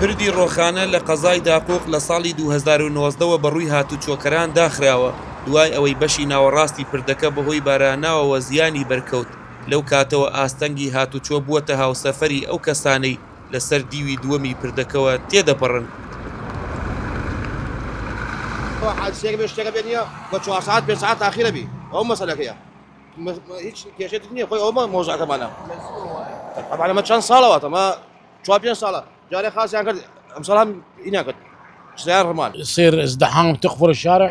پردی ڕۆخانە لە قەزای داقۆق لە ساڵی 2019ەوە بەڕووی هاتوچۆکەران داخراوە دوای ئەوەی بەشی ناوەڕاستی پردەکە بەهۆی باراناوەوە زیانی بەرکەوت. لەو کاتەوە ئاستەنگی هاتوچۆ بووەتە هاوسەفەری ئەو کەسانەی لەسەر دیوی دووەمی پردەکەوە تێدەپەڕن. حادسەیەک بێ شتێکە بێت نییە بە 4 ساعت 5 ساعت تاخیرە بی ئەو مەسەلەکەیە هیچ کێشێت نییە خۆی ئەومە مۆزەکەمانە ئەمە چەند ساڵەوە ئەمە 4-5 ساڵە جارێ خاسیان کرد ئەمساڵ هەم ئیناکرد شتیان ڕمان يصير ازدحام تخفر الشارع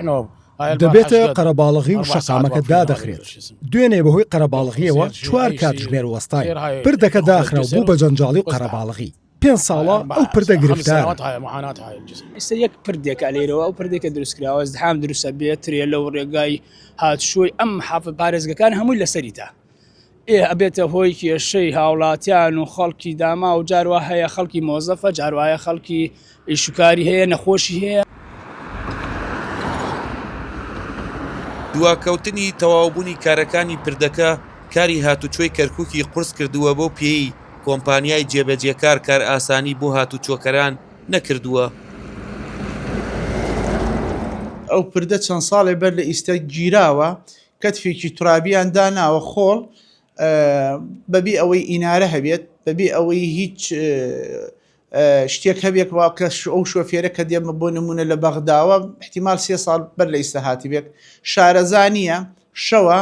دەبێتە قەرەباڵغی و شەقامەکە دادەخرێت. دوێنێ بەهۆی قەرەباڵغیەوە 4 کاتژمێر وەستای پردەکە داخراو بوو بە جەنجاڵی و قەرەباڵغی. 5 ساڵە ئەو پردە گرفتار. ئێستا یەک پردێکە لێرەوە ئەو پردێکە دروستکراوە ئەزدحام دروستە بێت ترێ لەو ڕێگای هاتشۆی ئەم حافە پارێزگەکان هەمووی لەسەریتە. ئەبێتە هۆی کێشەی هاوڵاتیان و خەڵکی داما و جاروا هەیە خەڵکی مۆزەفە جاروایە خەڵکی ئیشوکاری هەیە نەخۆشی هەیە. دواکەوتنی تەواوبوونی کارەکانی پردەکە کاری هاتوچۆی کەرکووکی قورس کردووە بۆ پێی کۆمپانیای جێبەجێکار کار ئاسانی بۆ هاتوچۆکەران نەکردووە. ئەو پردە چەند ساڵێ بەر لە ئیستە گیراوە کەتفێکی ترابیان داناوە خۆڵ بەبێ ئەوەی ئینارە هەبێت بەبێ ئەوەی هیچ شتێک هەبێک واکە ئەو شۆفێرە کە دێمە بۆ نمونە لە بەغداوە احتیمال 3 ساڵ بەر لە ئیستە هاتی بێت شارەزانیە شەوە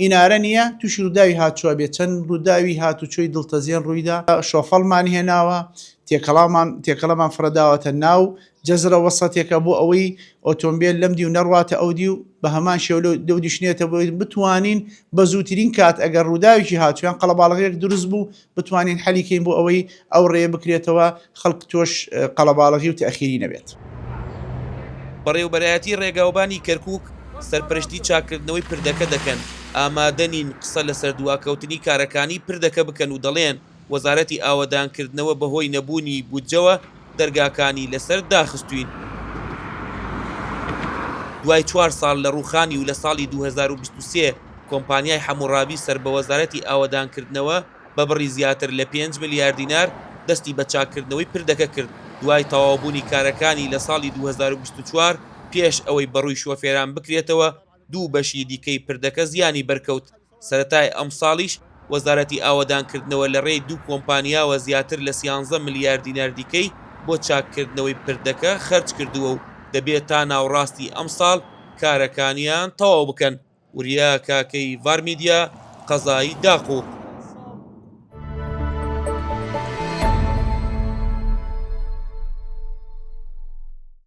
ئینارە نییە تووشی ڕووداوی هاتووە بێت چەند ڕووداوی هاتوچۆی دڵتەزیێن ڕوویدا شۆفەڵمان هێناوە تێکەڵەمان فرەداوەتە ناو جەزرە وەسەتێکە بۆ ئەوەی ئۆتۆمبیل لەم دی و نەڕواتە ئەو دی و بە هەمان شێو دەو دیشنێتە بۆی بتوانین بە زووترین کات ئەگەر ڕووداویی هاتوویان قەڵەباڵغێک دروست بوو بتوانین حەلیکەین بۆ ئەوەی ئەو ڕێ بکرێتەوە خەڵک تۆش قەڵەباڵغی و تەخیری نەبێت. بەڕێوبەرایەتی ڕێگاوبانی کەرکووک سەرپەرشتی چاکردنەوەی پردەکە دەکەن ئامادەنین قسە لەسەر دواکەوتنی کارەکانی پردەکە بکەن و دەڵێن وەزارەتی ئاوەدانکردنەوە بەهۆی نەبوونی بودجەوە دەرگاکانی لەسەر داخستوین. دوای 4 ساڵ لە ڕووخانی و لە ساڵی 2023 کۆمپانیای حەموڕابی سەر بە وەزارەتی ئاوەدانکردنەوە بە بڕی زیاتر لە 5 ملیار دینار دەستی بە چاکردنەوەی پردەکە کرد دوای تەواوبوونی کارەکانی لە ساڵی 2024 پێش ئەوەی بەڕووی شۆفێران بکرێتەوە دوو بەشی دیکەی پردەکە زیانی بەرکەوت. سەرەتای ئەم ساڵیش وەزارەتی ئاوەدانکردنەوە لە ڕێی دوو کۆمپانیاوە زیاتر لە 13 ملیار دینار دیکەی بۆ چاکردنەوەی پردەکە خەرج کردووە و دەبێت تا ناوڕاستی ئەم ساڵ کارەکانیان تەواو بکەن. وریا کاکەی ڤار میدیا قەزای داقۆ.